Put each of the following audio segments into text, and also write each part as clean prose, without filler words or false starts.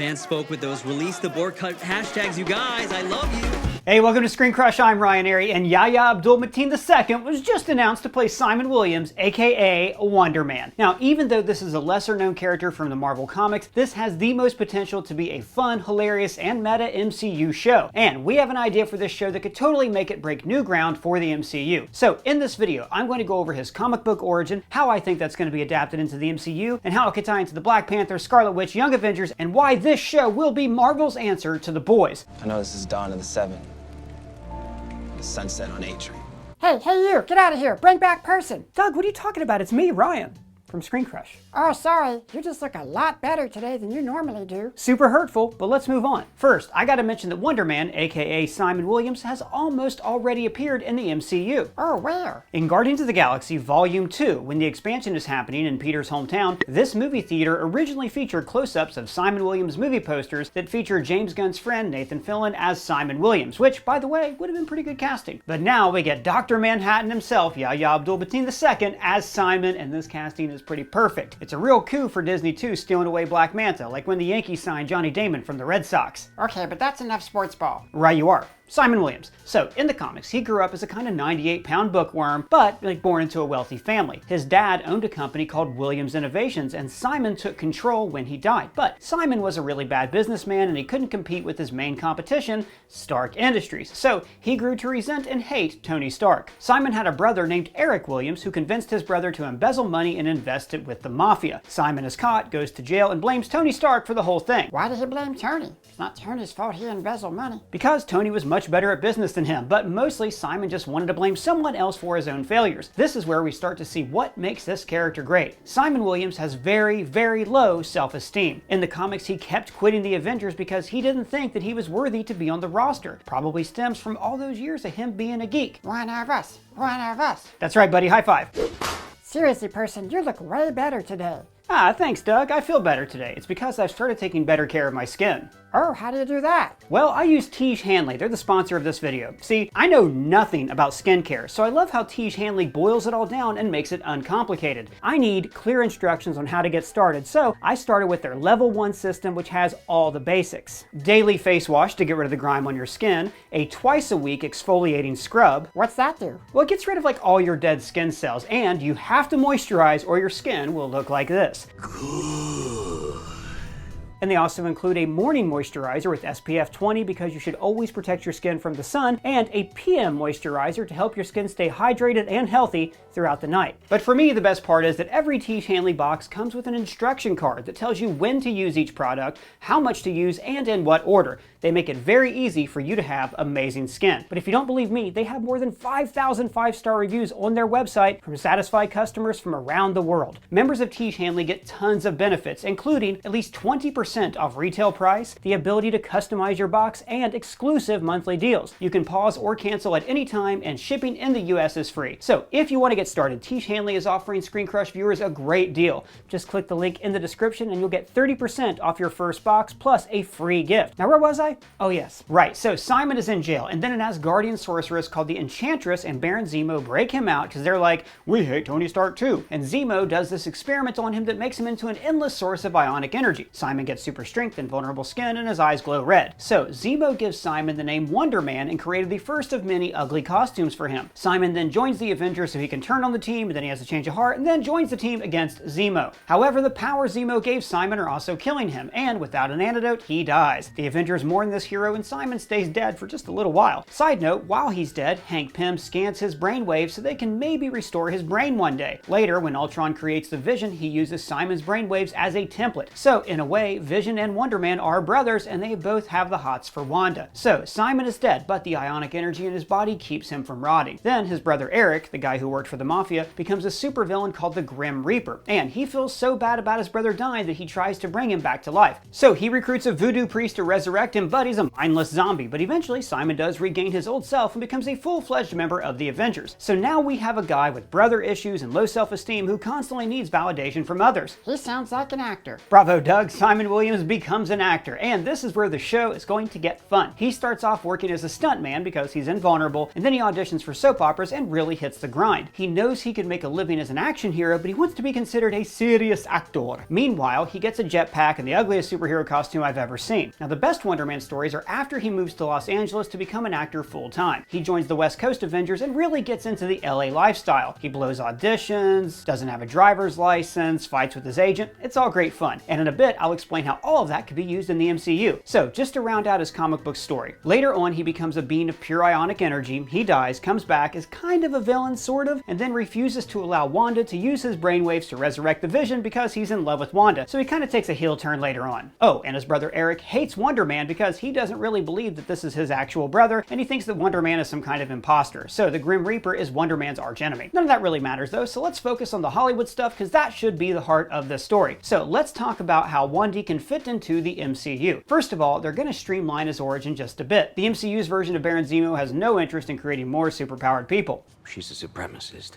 Fans spoke with those release the board cut hashtags. You guys, I love you. Hey, welcome to ScreenCrush. I'm Ryan Airy, and Yahya Abdul-Mateen II was just announced to play Simon Williams, aka Wonder Man. Now, even though this is a lesser-known character from the Marvel Comics, this has the most potential to be a fun, hilarious, and meta-MCU show. And we have an idea for this show that could totally make it break new ground for the MCU. So, in this video, I'm going to go over his comic book origin, how I think that's going to be adapted into the MCU, and how it could tie into the Black Panther, Scarlet Witch.Young Avengers, and why this show will be Marvel's answer to The Boys. I know this is Dawn of the Seven. The sunset on 8 Train. Hey you, get out of here. Bring back Person. Doug, what are you talking about? It's me, Ryan, from ScreenCrush. Oh, sorry. You just look a lot better today than you normally do. Super hurtful, but let's move on. First, I gotta mention that Wonder Man, aka Simon Williams, has almost already appeared in the MCU. Oh, where? In Guardians of the Galaxy Volume 2, when the expansion is happening in Peter's hometown, this movie theater originally featured close-ups of Simon Williams movie posters that feature James Gunn's friend Nathan Fillion as Simon Williams, which, by the way, would have been pretty good casting. But now we get Dr. Manhattan himself, Yahya Abdul-Mateen II, as Simon, and this casting is pretty perfect. It's a real coup for Disney too, stealing away Black Manta, like when the Yankees signed Johnny Damon from the Red Sox. Okay, but that's enough sports ball. Right you are. Simon Williams. So, in the comics, he grew up as a kind of 98-pound bookworm, but born into a wealthy family. His dad owned a company called Williams Innovations, and Simon took control when he died. But Simon was a really bad businessman, and he couldn't compete with his main competition, Stark Industries. So, he grew to resent and hate Tony Stark. Simon had a brother named Eric Williams, who convinced his brother to embezzle money and invest it with the mafia. Simon is caught, goes to jail, and blames Tony Stark for the whole thing. Why did he blame Tony? It's not Tony's fault he embezzled money. Because Tony was much better at business than him, but mostly Simon just wanted to blame someone else for his own failures. This is where we start to see what makes this character great. Simon Williams has very, very low self-esteem. In the comics, he kept quitting the Avengers because he didn't think that he was worthy to be on the roster. Probably stems from all those years of him being a geek. One of us. One of us. That's right, buddy. High five. Seriously, Person, you look way better today. Ah, thanks, Doug. I feel better today. It's because I've started taking better care of my skin. Oh, how do you do that? Well, I use Tiege Hanley. They're the sponsor of this video. See, I know nothing about skincare, so I love how Tiege Hanley boils it all down and makes it uncomplicated. I need clear instructions on how to get started, so I started with their Level 1 system, which has all the basics. Daily face wash to get rid of the grime on your skin, a twice-a-week exfoliating scrub. What's that do? Well, it gets rid of all your dead skin cells, and you have to moisturize or your skin will look like this. And they also include a morning moisturizer with SPF 20 because you should always protect your skin from the sun, and a PM moisturizer to help your skin stay hydrated and healthy throughout the night. But for me, the best part is that every Tiege Hanley box comes with an instruction card that tells you when to use each product, how much to use, and in what order. They make it very easy for you to have amazing skin. But if you don't believe me, they have more than 5,000 5-star reviews on their website from satisfied customers from around the world. Members of Tiege Hanley get tons of benefits, including at least 20% off retail price, the ability to customize your box, and exclusive monthly deals. You can pause or cancel at any time, and shipping in the US is free. So if you want to get started, Tiege Hanley is offering ScreenCrush viewers a great deal. Just click the link in the description and you'll get 30% off your first box plus a free gift. Now where was I? Oh yes, right. So Simon is in jail, and then an Asgardian sorceress called the Enchantress and Baron Zemo break him out because they're like, we hate Tony Stark too. And Zemo does this experiment on him that makes him into an endless source of ionic energy. Simon gets super strength and vulnerable skin, and his eyes glow red. So Zemo gives Simon the name Wonder Man and created the first of many ugly costumes for him. Simon then joins the Avengers so he can turn on the team, and then he has a change of heart, and then joins the team against Zemo. However, the powers Zemo gave Simon are also killing him, and without an antidote, he dies. The Avengers mourn this hero, and Simon stays dead for just a little while. Side note, while he's dead, Hank Pym scans his brainwaves so they can maybe restore his brain one day. Later, when Ultron creates the Vision, he uses Simon's brainwaves as a template. So, in a way, Vision and Wonder Man are brothers, and they both have the hots for Wanda. So, Simon is dead, but the ionic energy in his body keeps him from rotting. Then, his brother Eric, the guy who worked for the Mafia, becomes a supervillain called the Grim Reaper, and he feels so bad about his brother dying that he tries to bring him back to life. So, he recruits a voodoo priest to resurrect him, but he's a mindless zombie. But eventually, Simon does regain his old self and becomes a full-fledged member of the Avengers. So now we have a guy with brother issues and low self-esteem who constantly needs validation from others. He sounds like an actor. Bravo, Doug. Simon Williams becomes an actor, and this is where the show is going to get fun. He starts off working as a stuntman because he's invulnerable, and then he auditions for soap operas and really hits the grind. He knows he could make a living as an action hero, but he wants to be considered a serious actor. Meanwhile, he gets a jetpack and the ugliest superhero costume I've ever seen. Now, the best Wonder Man stories are after he moves to Los Angeles to become an actor full-time. He joins the West Coast Avengers and really gets into the LA lifestyle. He blows auditions, doesn't have a driver's license, fights with his agent. It's all great fun. And in a bit, I'll explain how all of that could be used in the MCU. So, just to round out his comic book story. Later on, he becomes a being of pure ionic energy. He dies, comes back, is kind of a villain, sort of, and then refuses to allow Wanda to use his brainwaves to resurrect the Vision because he's in love with Wanda. So he kind of takes a heel turn later on. Oh, and his brother Eric hates Wonder Man because he doesn't really believe that this is his actual brother, and he thinks that Wonder Man is some kind of imposter. So the Grim Reaper is Wonder Man's archenemy. None of that really matters though, so let's focus on the Hollywood stuff because that should be the heart of this story. So let's talk about how Wanda can fit into the MCU. First of all, they're going to streamline his origin just a bit. The MCU's version of Baron Zemo has no interest in creating more superpowered people. She's a supremacist.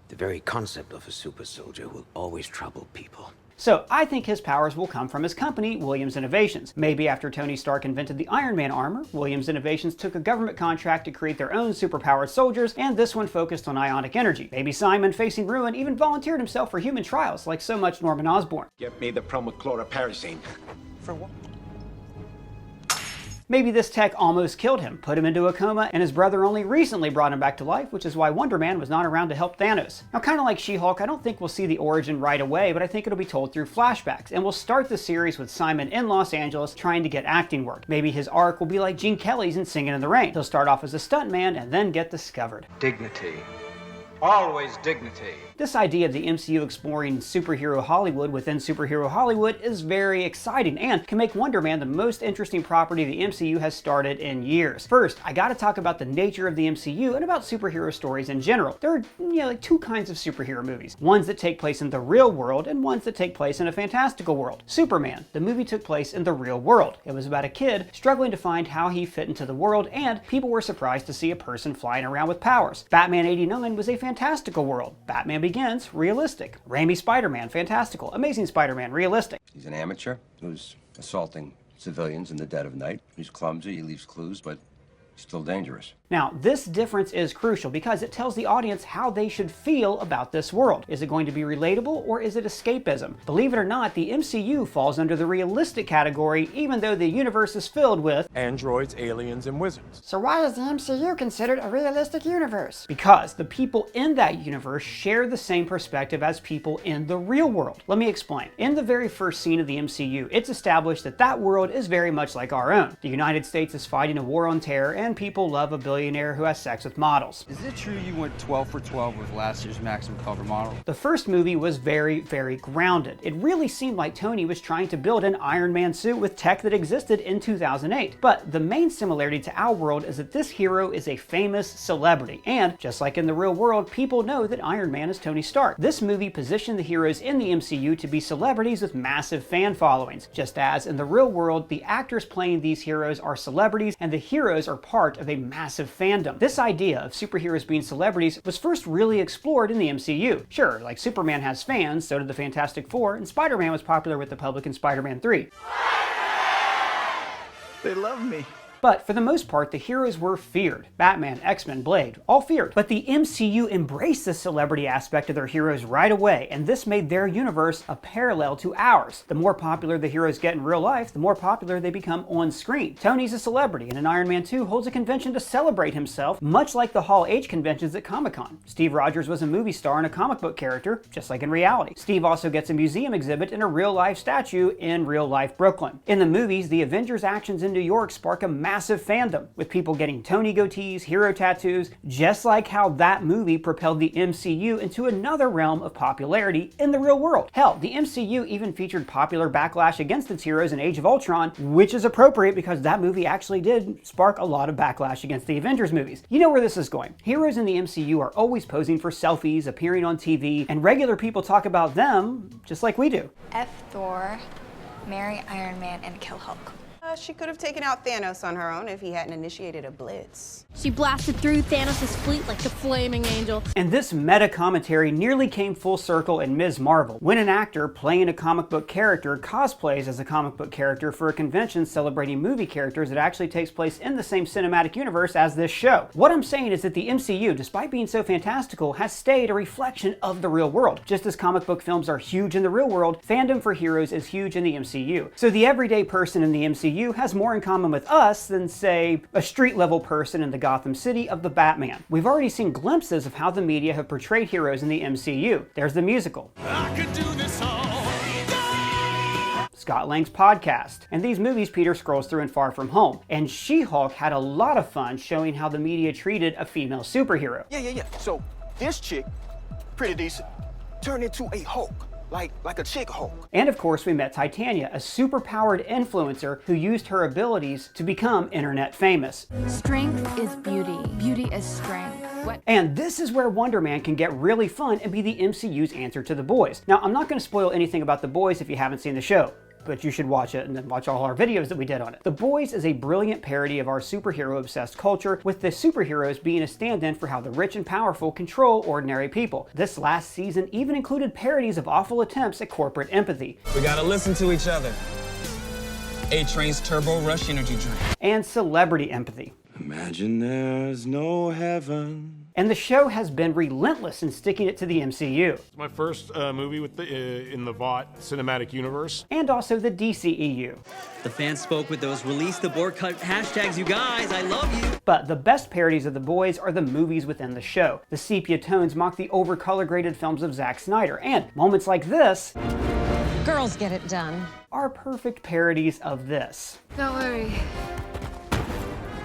The very concept of a super soldier will always trouble people. So I think his powers will come from his company, Williams Innovations. Maybe after Tony Stark invented the Iron Man armor, Williams Innovations took a government contract to create their own superpowered soldiers, and this one focused on ionic energy. Maybe Simon, facing ruin, even volunteered himself for human trials, like so much Norman Osborn. Get me the promochloroparazine. For what? Maybe this tech almost killed him, put him into a coma, and his brother only recently brought him back to life, which is why Wonder Man was not around to help Thanos. Now, kind of like She-Hulk, I don't think we'll see the origin right away, but I think it'll be told through flashbacks, and we'll start the series with Simon in Los Angeles trying to get acting work. Maybe his arc will be like Gene Kelly's in Singing in the Rain. He'll start off as a stuntman and then get discovered. Dignity. Always dignity. This idea of the MCU exploring superhero Hollywood within superhero Hollywood is very exciting and can make Wonder Man the most interesting property the MCU has started in years. First, I gotta talk about the nature of the MCU and about superhero stories in general. There are, like two kinds of superhero movies. Ones that take place in the real world and ones that take place in a fantastical world. Superman, the movie took place in the real world. It was about a kid struggling to find how he fit into the world, and people were surprised to see a person flying around with powers. Batman '89 was a fantastical world. Batman Begins, realistic. Raimi Spider-Man, fantastical. Amazing Spider-Man, realistic. He's an amateur who's assaulting civilians in the dead of night. He's clumsy, he leaves clues, but still dangerous. Now, this difference is crucial because it tells the audience how they should feel about this world. Is it going to be relatable or is it escapism? Believe it or not, the MCU falls under the realistic category, even though the universe is filled with androids, aliens, and wizards. So why is the MCU considered a realistic universe? Because the people in that universe share the same perspective as people in the real world. Let me explain. In the very first scene of the MCU, it's established that that world is very much like our own. The United States is fighting a war on terror and people love a billionaire who has sex with models. Is it true you went 12 for 12 with last year's maximum cover model? The first movie was very, very grounded. It really seemed like Tony was trying to build an Iron Man suit with tech that existed in 2008. But the main similarity to our world is that this hero is a famous celebrity. And just like in the real world, people know that Iron Man is Tony Stark. This movie positioned the heroes in the MCU to be celebrities with massive fan followings. Just as in the real world, the actors playing these heroes are celebrities and the heroes are part of a massive fandom. This idea of superheroes being celebrities was first really explored in the MCU. Sure, like Superman has fans, so did the Fantastic Four, and Spider-Man was popular with the public in Spider-Man 3. They love me. But for the most part, the heroes were feared. Batman, X-Men, Blade, all feared. But the MCU embraced the celebrity aspect of their heroes right away, and this made their universe a parallel to ours. The more popular the heroes get in real life, the more popular they become on screen. Tony's a celebrity, and in Iron Man 2 holds a convention to celebrate himself, much like the Hall H conventions at Comic-Con. Steve Rogers was a movie star and a comic book character, just like in reality. Steve also gets a museum exhibit and a real-life statue in real-life Brooklyn. In the movies, the Avengers' actions in New York spark a massive fandom, with people getting Tony goatees, hero tattoos, just like how that movie propelled the MCU into another realm of popularity in the real world. Hell, the MCU even featured popular backlash against its heroes in Age of Ultron, which is appropriate because that movie actually did spark a lot of backlash against the Avengers movies. You know where this is going. Heroes in the MCU are always posing for selfies, appearing on TV, and regular people talk about them just like we do. F Thor, marry Iron Man, and kill Hulk. she could have taken out Thanos on her own if he hadn't initiated a blitz. She blasted through Thanos' fleet like the flaming angel. And this meta commentary nearly came full circle in Ms. Marvel, when an actor playing a comic book character cosplays as a comic book character for a convention celebrating movie characters that actually takes place in the same cinematic universe as this show. What I'm saying is that the MCU, despite being so fantastical, has stayed a reflection of the real world. Just as comic book films are huge in the real world, fandom for heroes is huge in the MCU. So the everyday person in the MCU has more in common with us than, say, a street-level person in the Gotham City of the Batman. We've already seen glimpses of how the media have portrayed heroes in the MCU. There's the musical, I could do this all day. Scott Lang's podcast, and these movies Peter scrolls through in Far From Home. And She-Hulk had a lot of fun showing how the media treated a female superhero. Yeah. So this chick, pretty decent, turned into a Hulk. Like a chick Hulk. And of course we met Titania, a super-powered influencer who used her abilities to become internet famous. Strength is beauty. Beauty is strength. What? And this is where Wonder Man can get really fun and be the MCU's answer to The Boys. Now, I'm not going to spoil anything about The Boys if you haven't seen the show, but you should watch it and then watch all our videos that we did on it. The Boys is a brilliant parody of our superhero-obsessed culture, with the superheroes being a stand-in for how the rich and powerful control ordinary people. This last season even included parodies of awful attempts at corporate empathy. We gotta listen to each other. A-Train's Turbo Rush energy drink. And celebrity empathy. Imagine there's no heaven. And the show has been relentless in sticking it to the MCU. It's my first movie with in the VOT cinematic universe. And also the DCEU. The fans spoke with those release the board cut hashtags, you guys, I love you. But the best parodies of The Boys are the movies within the show. The sepia tones mock the over-color graded films of Zack Snyder, and moments like this, girls get it done, are perfect parodies of this. Don't worry.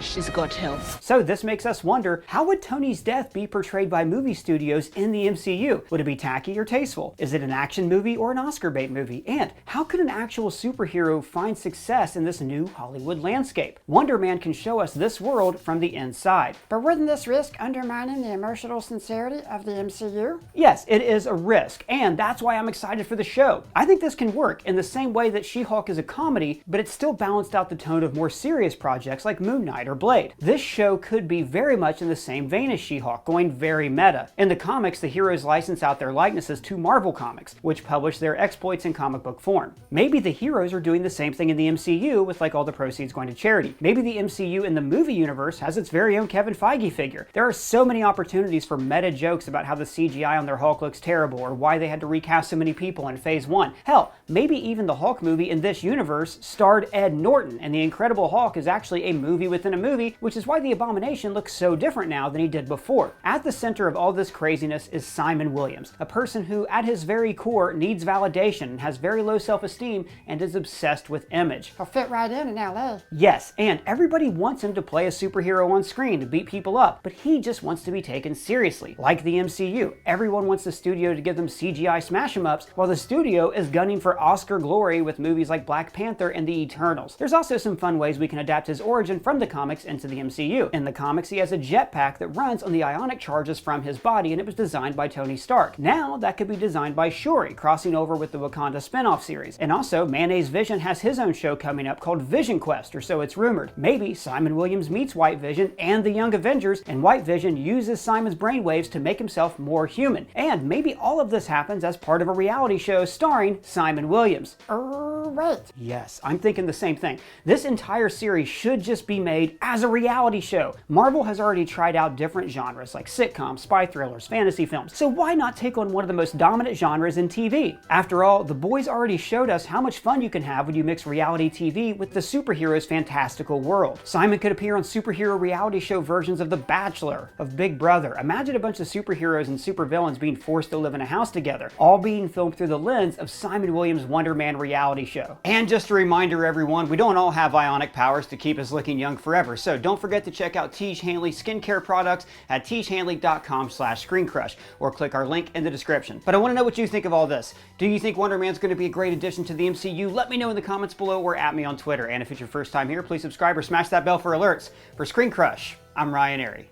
She's got help. So this makes us wonder, how would Tony's death be portrayed by movie studios in the MCU? Would it be tacky or tasteful? Is it an action movie or an Oscar bait movie? And how could an actual superhero find success in this new Hollywood landscape? Wonder Man can show us this world from the inside. But wouldn't this risk undermining the emotional sincerity of the MCU? Yes, it is a risk, and that's why I'm excited for the show. I think this can work in the same way that She-Hulk is a comedy, but it's still balanced out the tone of more serious projects like Moon Knight or Blade. This show could be very much in the same vein as She-Hulk, going very meta. In the comics, the heroes license out their likenesses to Marvel Comics, which publish their exploits in comic book form. Maybe the heroes are doing the same thing in the MCU, with like all the proceeds going to charity. Maybe the MCU in the movie universe has its very own Kevin Feige figure. There are so many opportunities for meta jokes about how the CGI on their Hulk looks terrible, or why they had to recast so many people in Phase 1. Hell, maybe even the Hulk movie in this universe starred Ed Norton, and the Incredible Hulk is actually a movie within a movie, which is why the Abomination looks so different now than he did before. At the center of all this craziness is Simon Williams, a person who, at his very core, needs validation, has very low self-esteem, and is obsessed with image. He'll fit right in LA. Yes, and everybody wants him to play a superhero on screen to beat people up, but he just wants to be taken seriously. Like the MCU, everyone wants the studio to give them CGI smash-em-ups, while the studio is gunning for Oscar glory with movies like Black Panther and The Eternals. There's also some fun ways we can adapt his origin from the comics into the MCU. In the comics, he has a jetpack that runs on the ionic charges from his body, and it was designed by Tony Stark. Now, that could be designed by Shuri, crossing over with the Wakanda spin-off series. And also, Mayonnaise Vision has his own show coming up called Vision Quest, or so it's rumored. Maybe Simon Williams meets White Vision and the Young Avengers, and White Vision uses Simon's brainwaves to make himself more human. And maybe all of this happens as part of a reality show starring Simon Williams. Right. Yes, I'm thinking the same thing. This entire series should just be made as a reality show. Marvel has already tried out different genres like sitcoms, spy thrillers, fantasy films, so why not take on one of the most dominant genres in TV? After all, The Boys already showed us how much fun you can have when you mix reality TV with the superhero's fantastical world. Simon could appear on superhero reality show versions of The Bachelor, of Big Brother. Imagine a bunch of superheroes and supervillains being forced to live in a house together, all being filmed through the lens of Simon Williams' Wonder Man reality show. And just a reminder, everyone, we don't all have ionic powers to keep us looking young forever, so don't forget to check out Tiege Hanley skincare products at tiegehanley.com/ScreenCrush, or click our link in the description. But I want to know what you think of all this. Do you think Wonder Man's going to be a great addition to the MCU? Let me know in the comments below or at me on Twitter. And if it's your first time here, please subscribe or smash that bell for alerts. For ScreenCrush, I'm Ryan Airy.